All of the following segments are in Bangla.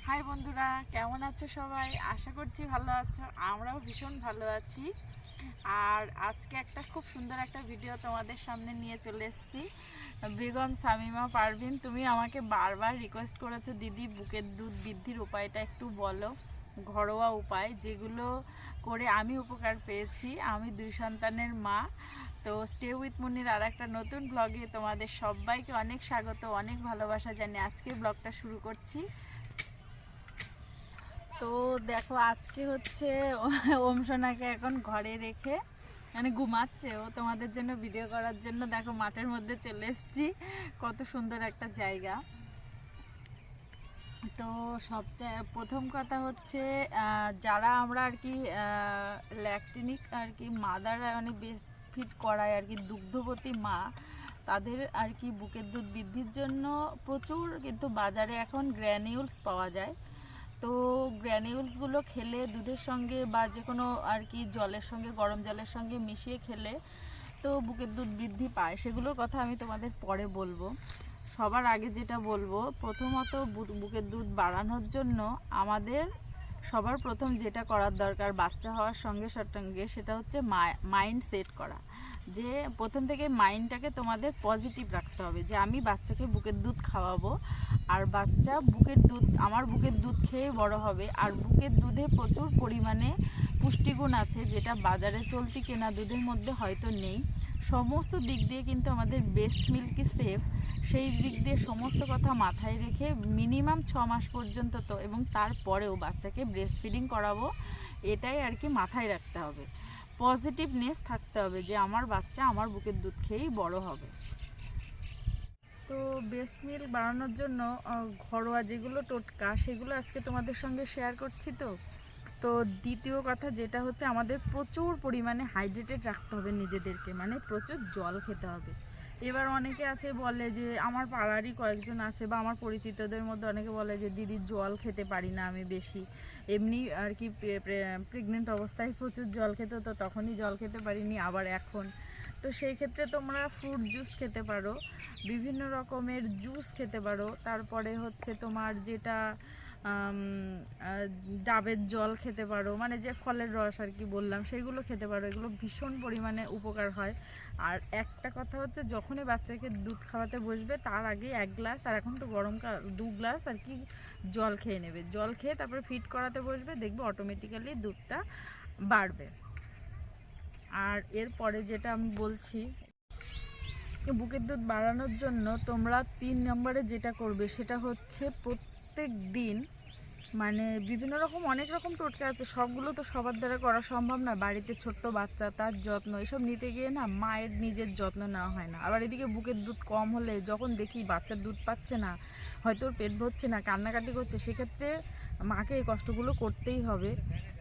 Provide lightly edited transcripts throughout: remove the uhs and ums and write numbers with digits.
হাই বন্ধুরা, কেমন আছো সবাই? আশা করছি ভালো আছো। আমরাও ভীষণ ভালো আছি। আর আজকে একটা খুব সুন্দর একটা ভিডিও তোমাদের সামনে নিয়ে চলে এসেছি। বেগম শামিমা পারভিন, তুমি আমাকে বারবার রিকোয়েস্ট করেছো, দিদি বুকের দুধ বৃদ্ধির উপায়টা একটু বলো, ঘরোয়া উপায় যেগুলো করে আমি উপকার পেয়েছি। আমি 2 সন্তানের মা। তো স্টে উইথ মুনির আর একটা নতুন ব্লগে তোমাদের সবাইকে অনেক স্বাগত, অনেক ভালোবাসা জানিয়ে আজকে ব্লগটা শুরু করছি। তো দেখো, আজকে হচ্ছে ওম সোনাকে এখন ঘরে রেখে মানে ঘুমাচ্ছে। ও তোমাদের জন্য ভিডিও করার জন্য দেখো মাঠের মধ্যে চলে এসেছি। কত সুন্দর একটা জায়গা। তো সবচেয়ে প্রথম কথা হচ্ছে, যারা আমরা আর কি ল্যাকটিনিক আর কি মাদার মানে বেস্ট ফিড করায় আর কি, দুগ্ধবতী মা, তাদের আর কি বুকের দুধ বৃদ্ধির জন্য প্রচুর কিন্তু বাজারে এখন গ্র্যানিউলস পাওয়া যায়। তো গ্র্যানিউলসগুলো খেলে দুধের সঙ্গে বা যে কোনো আর কি জলের সঙ্গে, গরম জলের সঙ্গে মিশিয়ে খেলে তো বুকের দুধ বৃদ্ধি পায়। সেগুলোর কথা আমি তোমাদের পরে বলবো। সবার আগে যেটা বলবো, প্রথমত বুকের দুধ বাড়ানোর জন্য আমাদের সবার প্রথম যেটা করার দরকার বাচ্চা হওয়ার সঙ্গে সঙ্গে, সেটা হচ্ছে মাইন্ড সেট করা। যে প্রথম থেকে মাইন্ডটাকে তোমাদের পজিটিভ রাখতে হবে, যে আমি বাচ্চাকে বুকের দুধ খাওয়াবো, আর বাচ্চা আমার বুকের দুধ খেয়ে বড় হবে। আর বুকের দুধে প্রচুর পরিমাণে পুষ্টিগুণ আছে, যেটা বাজারে চলতি কেনা দুধের মধ্যে হয়তো নেই। সমস্ত দিক দিয়ে কিন্তু আমাদের বেস্ট মিল্কই সেফ। সেই দিক দিয়ে সমস্ত কথা মাথায় রেখে মিনিমাম 6 মাস পর্যন্ত তো এবং তারপরেও বাচ্চাকে ব্রেস্ট ফিডিং করাবো, এটাই আর কি মাথায় রাখতে হবে। পজিটিভনেস থাকতে হবে যে আমার বাচ্চা আমার বুকের দুধ খেয়েই বড় হবে। তো ব্রেস্ট মিল্ক বাড়ানোর জন্য ঘরোয়া যেগুলো টোটকা, সেগুলো আজকে তোমাদের সঙ্গে শেয়ার করছি। তো দ্বিতীয় কথা যেটা হচ্ছে, আমাদের প্রচুর পরিমাণে হাইড্রেটেড রাখতে হবে নিজেদেরকে, মানে প্রচুর জল খেতে হবে। এবার অনেকে আছে বলে যে, আমার পাড়ারই কয়েকজন আছে বা আমার পরিচিতদের মধ্যে অনেকে বলে যে, দিদি জল খেতে পারি না আমি বেশি। এমনি আর কি প্রেগনেন্ট অবস্থায় প্রচুর জল খেতে হতো, তখনই জল খেতে পারিনি, আবার এখন। তো সেই ক্ষেত্রে তোমরা ফ্রুট জুস খেতে পারো, বিভিন্ন রকমের জুস খেতে পারো। তারপরে হচ্ছে তোমার যেটা ডাবের জল খেতে পারো, মানে যে ফলের রস আর কি বললাম, সেইগুলো খেতে পারো। এগুলো ভীষণ পরিমাণে উপকার হয়। আর একটা কথা হচ্ছে, যখনই বাচ্চাকে দুধ খাওয়াতে বসবে তার আগে 1 গ্লাস, আর এখন তো গরমকাল, 2 গ্লাস আর কি জল খেয়ে নেবে। জল খেয়ে তারপরে ফিড করাতে বসবে, দেখবে অটোমেটিক্যালি দুধটা বাড়বে। আর এরপরে যেটা আমি বলছি, বুকের দুধ বাড়ানোর জন্য তোমরা 3 নম্বরে যেটা করবে সেটা হচ্ছে, প্রত্যেক দিন মানে বিভিন্ন রকম অনেক রকম টোটকা আছে, সবগুলো তো সবার দ্বারা করা সম্ভব না। বাড়িতে ছোট্ট বাচ্চা, তার যত্ন, এসব নিতে গিয়ে না মায়ের নিজের যত্ন নেওয়া হয় না। আবার এদিকে বুকের দুধ কম হলে, যখন দেখি বাচ্চার দুধ পাচ্ছে না, হয়তো ওর পেট ভরছে না, কান্নাকাটি করছে, সেক্ষেত্রে মাকে এই কষ্টগুলো করতেই হবে।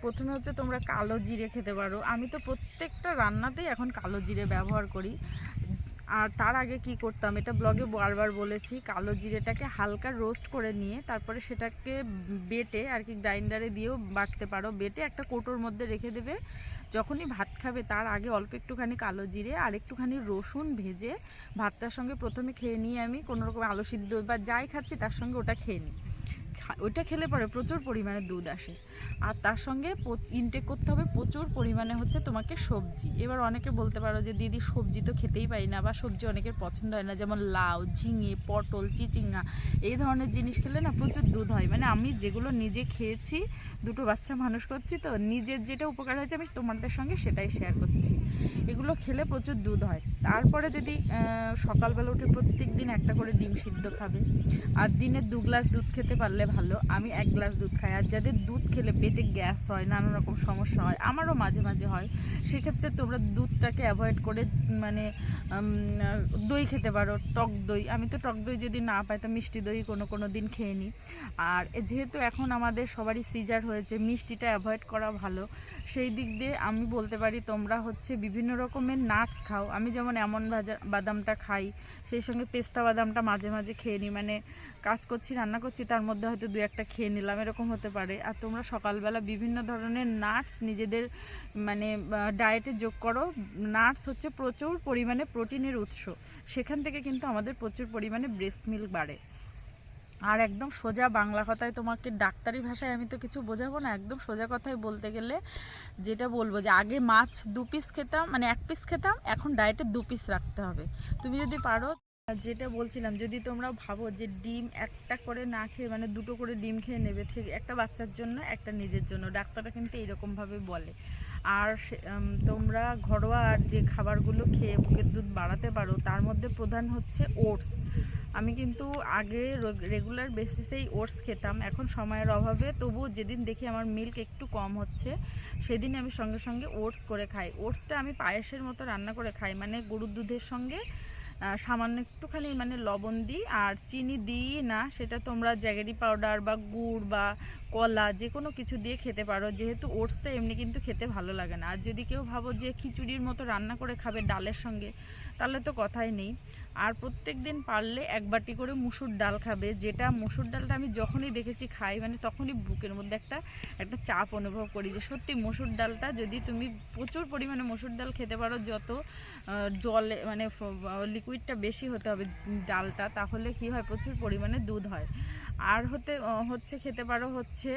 প্রথমে হচ্ছে তোমরা কালো জিরে খেতে পারো। আমি তো প্রত্যেকটা রান্নাতেই এখন কালো জিরে ব্যবহার করি। আর তার আগে কি করতাম, এটা ব্লগে বারবার বলেছি, কালো জিরেটাকে হালকা রোস্ট করে নিয়ে তারপরে সেটাকে বেটে আর কি গ্রাইন্ডারে দিয়েও বাটতে পারো। বেটে একটা কৌটোর মধ্যে রেখে দেবে। যখনই ভাত খাবে তার আগে অল্প একটুখানি কালো জিরে আর একটুখানি রসুন ভেজে ভাতটার সঙ্গে প্রথমে খেয়ে নিই। আমি কোনোরকম আলু সিদ্ধ বা যাই খাচ্ছি তার সঙ্গে ওটা খেয়ে নিই। ওইটা খেলে পরে প্রচুর পরিমাণে দুধ আসে। আর তার সঙ্গে ইনটেক করতে হবে প্রচুর পরিমাণে হচ্ছে তোমাকে সবজি। এবার অনেকে বলতে পারো যে, দিদি সবজি তো খেতেই পারি না, বা সবজি অনেকের পছন্দ হয় না, যেমন লাউ, ঝিঙে, পটল, চিচিঙ্গা, এই ধরনের জিনিস খেলে না প্রচুর দুধ হয়। মানে আমি যেগুলো নিজে খেয়েছি, 2টো বাচ্চা মানুষ করছি, তো নিজের যেটা উপকার হয়েছে আমি তোমাদের সঙ্গে সেটাই শেয়ার করছি। এগুলো খেলে প্রচুর দুধ হয়। তারপরে যদি সকালবেলা উঠে প্রত্যেক দিন একটা করে ডিম সিদ্ধ খাবে, আর দিনে 2 গ্লাস দুধ খেতে পারলে ভালো। আমি 1 গ্লাস দুধ খাই। আর যাদের দুধ খেলে পেটে গ্যাস হয়, নানা রকম সমস্যা হয়, আমারও মাঝে মাঝে হয়, সেক্ষেত্রে তোমরা দুধটাকে অ্যাভয়েড করে মানে দই খেতে পারো, টক দই। আমি তো টক দই যদি না পাই তো মিষ্টি দই কোনো দিন খেয়ে নিই। আর যেহেতু এখন আমাদের সবারই সিজার হয়েছে, মিষ্টিটা অ্যাভয়েড করা ভালো। সেই দিক দিয়ে আমি বলতে পারি, তোমরা হচ্ছে বিভিন্ন রকমের নাটস খাও। আমি যেমন এমন বাদামটা খাই, সেই সঙ্গে পেস্তা বাদামটা মাঝে মাঝে খেয়ে নিই। মানে কাজ করছি, রান্না করছি, তার মধ্যে হয়তো 2-1টা খেয়ে নিলাম, এরকম হতে পারে। আর তোমরা সকালবেলা বিভিন্ন ধরনের নাটস নিজেদের মানে ডায়েটে যোগ করো। নাটস হচ্ছে প্রচুর পরিমাণে প্রোটিনের উৎস, সেখান থেকে কিন্তু আমাদের প্রচুর পরিমাণে ব্রেস্ট মিল্ক বাড়ে। আর একদম সোজা বাংলা কথায় তোমাকে ডাক্তারি ভাষায় আমি তো কিছু বোঝাবো না, একদম সোজা কথায় বলতে গেলে যেটা বলবো যে আগে মাছ 2 পিস খেতাম, মানে 1 পিস খেতাম, এখন ডায়েটে 2 পিস রাখতে হবে। তুমি যদি পারো, যেটা বলছিলাম, যদি তোমরা ভাবো যে ডিম একটা করে না খেয়ে মানে 2টো করে ডিম খেয়ে নেবে, ঠিক একটা বাচ্চার জন্য একটা নিজের জন্য, ডাক্তাররা কিন্তু এইরকমভাবে বলে। আর তোমরা ঘরোয়া আর যে খাবারগুলো খেয়ে বুকের দুধ বাড়াতে পারো তার মধ্যে প্রধান হচ্ছে ওটস। আমি কিন্তু আগে রেগুলার বেসিসেই ওটস খেতাম, এখন সময়ের অভাবে তবুও যেদিন দেখি আমার মিল্ক একটু কম হচ্ছে সেদিন আমি সঙ্গে সঙ্গে ওটস করে খাই। ওটসটা আমি পায়েসের মতো রান্না করে খাই, মানে গরুর দুধের সঙ্গে সামান্য একটুখানি মানে লবণ দিই, আর চিনি দিই না, সেটা তোমরা জ্যাগেরি পাউডার বা গুড় বা কলা যে কোনো কিছু দিয়ে খেতে পারো, যেহেতু ওটসটা এমনি কিন্তু খেতে ভালো লাগে না। আর যদি কেউ ভাবো যে খিচুড়ির মতো রান্না করে খাবে ডালের সঙ্গে, তাহলে তো কথাই নেই। আর প্রত্যেক দিন পারলে 1 বাটি করে মুসুর ডাল খাবে, যেটা মুসুর ডালটা আমি যখনই দেখেছি খাই মানে তখনই বুকের মধ্যে একটা চাপ অনুভব করি যে সত্যি মুসুর ডালটা যদি তুমি প্রচুর পরিমাণে মুসুর ডাল খেতে পারো, যত জলে মানে লিকুইডটা বেশি হতে হবে ডালটা, তাহলে কি হয় প্রচুর পরিমাণে দুধ হয়। আর হচ্ছে খেতে পারো হচ্ছে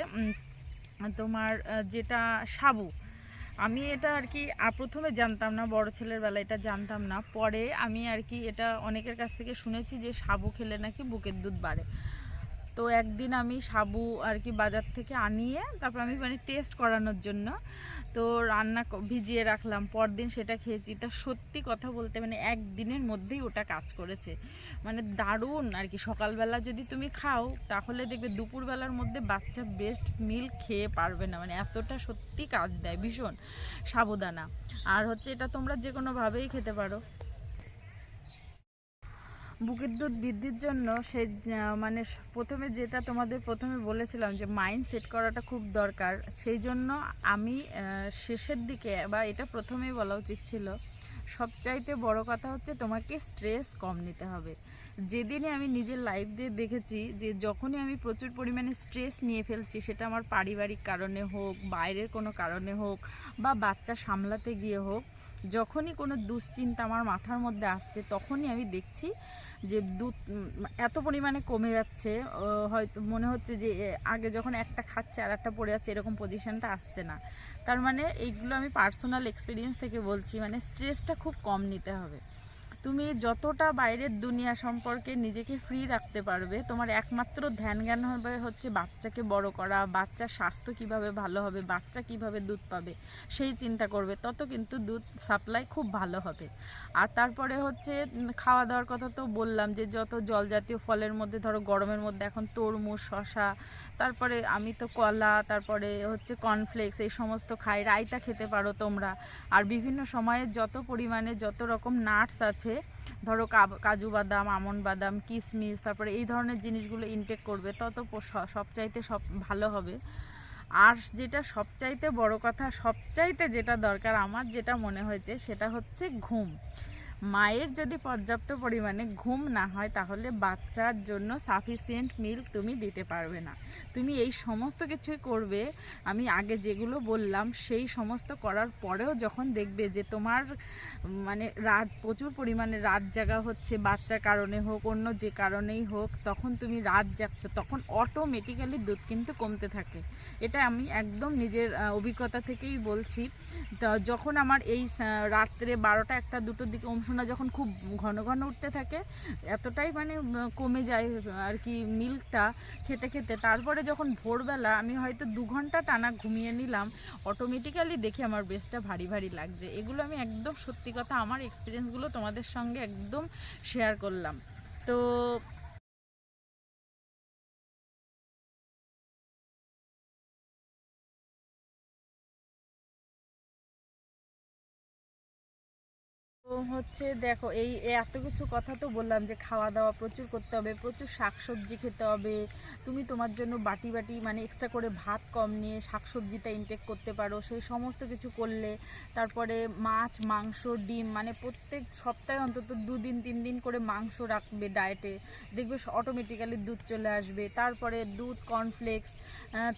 তোমার যেটা সাবু। আমি এটা আর কি প্রথমে জানতাম না, বড় ছেলের বেলা এটা জানতাম না, পরে আমি আর কি এটা অনেকের কাছ থেকে শুনেছি যে সাবু খেলে নাকি বুকের দুধ বাড়ে। তো একদিন আমি সাবু আর কি বাজার থেকে আনিয়ে তারপর আমি মানে টেস্ট করানোর জন্য তো ভিজিয়ে রাখলাম, পরদিন সেটা খেয়েছি। তা সত্যি কথা বলতে মানে একদিনের মধ্যেই ওটা কাজ করেছে, মানে দারুণ আর কি। সকালবেলা যদি তুমি খাও তাহলে দেখবে দুপুরবেলার মধ্যে বাচ্চা ব্রেস্ট মিল্ক খেয়ে পারবে না, মানে এতটা সত্যি কাজ দেয় ভীষণ সাবুদানা। আর হচ্ছে এটা তোমরা যে কোনোভাবেই খেতে পারো। বুকের দুধ বৃদ্ধির জন্য মানে প্রথমে প্রথমে বলেছিলাম যে মাইন্ড সেট করাটা খুব দরকার। সেই জন্য আমি শেষের দিকে বা এটা প্রথমেই বলা উচিত ছিল, সবচাইতে বড় কথা হচ্ছে তোমাকে স্ট্রেস কম নিতে হবে। যেদিনে আমি নিজের লাইফ দিয়ে দেখেছি যে যখনই আমি প্রচুর পরিমাণে স্ট্রেস নিয়ে ফেলছি, সেটা আমার পারিবারিক কারণে হোক, বাইরের কোনো কারণে হোক, বা বাচ্চা সামলাতে গিয়ে হোক, যখনই কোনো দুশ্চিন্তা আমার মাথার মধ্যে আসছে তখনই আমি দেখছি যে দুধ এত পরিমাণে কমে যাচ্ছে, হয়তো মনে হচ্ছে যে আগে যখন একটা খাচ্ছে আর একটা পড়ে যাচ্ছে এরকম পজিশনটা আসছে না। তার মানে এইগুলো আমি পার্সোনাল এক্সপিরিয়েন্স থেকে বলছি, মানে স্ট্রেসটা খুব কম নিতে হবে। তুমি যতটা বাইরের দুনিয়া সম্পর্কে নিজেকে ফ্রি রাখতে পারবে, তোমার একমাত্র ধ্যান জ্ঞান হবে হচ্ছে বাচ্চাকে বড় করা, বাচ্চার স্বাস্থ্য কিভাবে ভালো হবে, বাচ্চা কিভাবে দুধ পাবে সেই চিন্তা করবে, তত কিন্তু দুধ সাপ্লাই খুব ভালো হবে। আর তারপরে হচ্ছে খাওয়া দাওয়ার কথা তো বললাম, যে যত জল জাতীয় ফলের মধ্যে ধরো গরমের মধ্যে এখন তরমুজ, শশা, তারপরে আমি তো কলা, তারপরে হচ্ছে কর্নফ্লেক্স, এই সমস্ত খাই। রায়তা খেতে পারো তোমরা। আর বিভিন্ন সময়ে যত পরিমাণে যত রকম নাটস আছে, ধরো কাজু বাদাম, আমন্ড বাদাম, কিশমিশ, তারপরে এই ধরনের জিনিসগুলো ইনটেক করবে, তত সবচাইতে ভালো হবে। আর যেটা সবচাইতে বড় কথা, সবচাইতে যেটা দরকার আমার যেটা মনে হয়েছে সেটা হচ্ছে ঘুম। মায়ের যদি পর্যাপ্ত পরিমাণে ঘুম না হয় তাহলে বাচ্চার জন্য সাফিসিয়েন্ট মিল্ক তুমি দিতে পারবে না। তুমি এই সমস্ত কিছুই করবে, আমি আগে যেগুলো বললাম সেই সমস্ত করার পরেও যখন দেখবে যে তোমার মানে প্রচুর পরিমাণে রাত জাগা হচ্ছে, বাচ্চার কারণে হোক অন্য যে কারণেই হোক, তখন তুমি রাত জাগছো, তখন অটোমেটিক্যালি দুধ কিন্তু কমতে থাকে। এটা আমি একদম নিজের অভিজ্ঞতা থেকেই বলছি। তো যখন আমার এই রাত্রে 12টা 1টা 2টোর দিকে ওমসোনা যখন খুব ঘন ঘন উঠতে থাকে, এতটাই মানে কমে যায় আর কি মিল্কটা খেতে খেতে, তারপরে যখন ভোরবেলা আমি হয়তো 2 ঘন্টা টানা ঘুমিয়ে নিলাম, অটোমেটিক্যালি দেখি আমার ব্রেস্টটা ভারী ভারী লাগছে। এগুলো আমি একদম সত্যি কথা আমার এক্সপিরিয়েন্সগুলো তোমাদের সঙ্গে একদম শেয়ার করলাম। তো হচ্ছে দেখো, এই এত কিছু কথা তো বললাম যে খাওয়া দাওয়া প্রচুর করতে হবে, প্রচুর শাকসবজি খেতে হবে। তুমি তোমার জন্য বাটি বাটি মানে এক্সট্রা করে ভাত কম নিয়ে শাকসবজিটা ইনটেক করতে পারো, সেই সমস্ত কিছু করলে। তারপরে মাছ, মাংস, ডিম, মানে প্রত্যেক সপ্তাহে অন্তত 2 দিন 3 দিন করে মাংস রাখবে ডায়েটে, দেখবে অটোমেটিক্যালি দুধ চলে আসবে। তারপরে দুধ, কর্নফ্লেক্স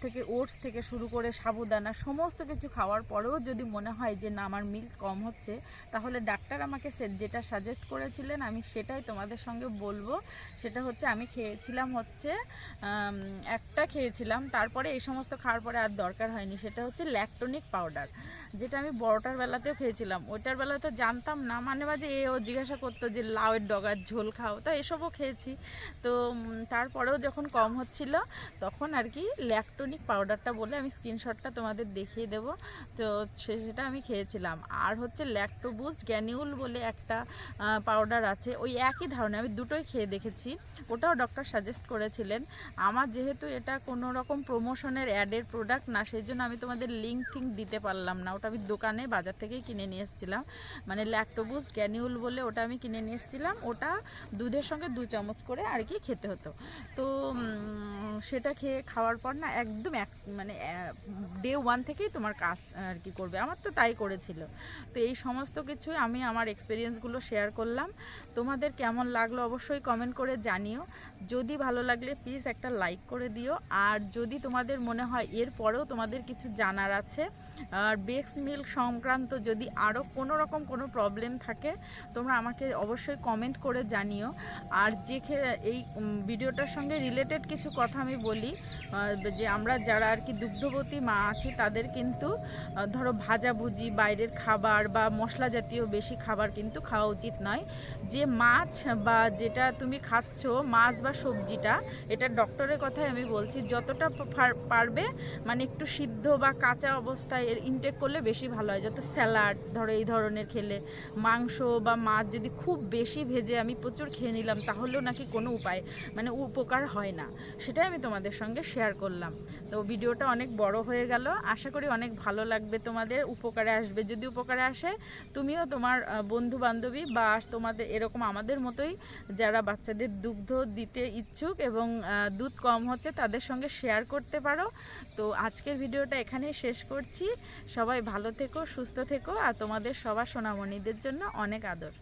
থেকে ওটস থেকে শুরু করে সাবুদানা, সমস্ত কিছু খাওয়ার পরেও যদি মনে হয় যে না আমার মিল্ক কম হচ্ছে, তাহলে ডাক্তার ডাক্তার আমাকে যেটা সাজেস্ট করেছিলেন আমি সেটাই তোমাদের সঙ্গে বলবো। সেটা হচ্ছে আমি খেয়েছিলাম হচ্ছে একটা খেয়েছিলাম, তারপরে এই সমস্ত খাওয়ার পরে আর দরকার হয়নি। সেটা হচ্ছে ল্যাকটোনিক পাউডার, যেটা আমি বড়টার বেলাতেও খেয়েছিলাম। ওইটার বেলাতে তো জানতাম না, মানে মাঝে ও জিজ্ঞাসা করতো যে লাউয়ের ডগার ঝোল খাও, তো এসবও খেয়েছি। তো তারপরেও যখন কম হচ্ছিল তখন আর কি ল্যাকটোনিক পাউডারটা বলে আমি স্ক্রিনশটটা তোমাদের দেখিয়ে দেবো। তো সেটা আমি খেয়েছিলাম। আর হচ্ছে ল্যাক্টোবুস্ট গ্যানিউল বলে একটা পাউডার আছে, ওই একই ধরনের, আমি দুটোই খেয়ে দেখেছি। ওটাও ডক্টর সাজেস্ট করেছিলেন। আমার যেহেতু এটা কোনো রকম প্রমোশনের অ্যাডের প্রোডাক্ট না, সেই জন্য আমি তোমাদের লিঙ্ক টিঙ্ক দিতে পারলাম না। ওটা আমি দোকানে বাজার থেকেই কিনে নিয়ে এসেছিলাম, মানে ল্যাক্টোবুস্ট গ্যানিউল বলে ওটা আমি কিনে নিয়ে এসেছিলাম। ওটা দুধের সঙ্গে 2 চামচ করে আর কি খেতে হতো। তো সেটা খাওয়ার পর না একদম মানে ডে 1 থেকেই তোমার কাজ আর কি করবে। আমার তো তাই করেছিল। তো এই সমস্ত কিছুই আমি আমার এক্সপিরিয়েন্সগুলো শেয়ার করলাম। তোমাদের কেমন লাগলো অবশ্যই কমেন্ট করে জানিও। যদি ভালো লাগলে প্লিজ একটা লাইক করে দিও। আর যদি তোমাদের মনে হয় এরপরেও তোমাদের কিছু জানার আছে, আর ব্রেস্ট মিল্ক সংক্রান্ত যদি আরও কোনো রকম কোনো প্রবলেম থাকে, তোমরা আমাকে অবশ্যই কমেন্ট করে জানিও। আর এই ভিডিওটার সঙ্গে রিলেটেড কিছু কথা আমি বলি, যে আমরা যারা আর কি দুগ্ধবতী মা আছি তাদের কিন্তু ধরো ভাজাভুজি, বাইরের খাবার বা মশলা জাতীয় বেশি খাবার কিন্তু খাওয়া উচিত নয়। যে মাছ বা যেটা তুমি খাচ্ছ, মাছ বা সবজিটা, এটা ডক্টরের কথাই আমি বলছি, যতটা পারবে মানে একটু সিদ্ধ বা কাঁচা অবস্থায় এর ইনটেক করলে বেশি ভালো হয়। যত স্যালাড ধরো এই ধরনের খেলে, মাংস বা মাছ যদি খুব বেশি ভেজে আমি প্রচুর খেয়ে নিলাম তাহলেও নাকি কোনো উপায় মানে উপকার হয় না। সেটাই আমি তোমাদের সঙ্গে শেয়ার করলাম। তো ভিডিওটা অনেক বড় হয়ে গেল, আশা করি অনেক ভালো লাগবে, তোমাদের উপকারে আসবে। যদি উপকারে আসে তুমিও তোমার বন্ধু বান্ধবী বা তোমাদের এরকম আমাদের মতোই যারা বাচ্চাদের দুগ্ধ দিতে ইচ্ছুক এবং দুধ কম হচ্ছে তাদের সঙ্গে শেয়ার করতে পারো। তো আজকের ভিডিওটা এখানেই শেষ করছি। সবাই ভালো থেকো, সুস্থ থেকো, আর তোমাদের সবার সোনামণিদের জন্য অনেক আদর।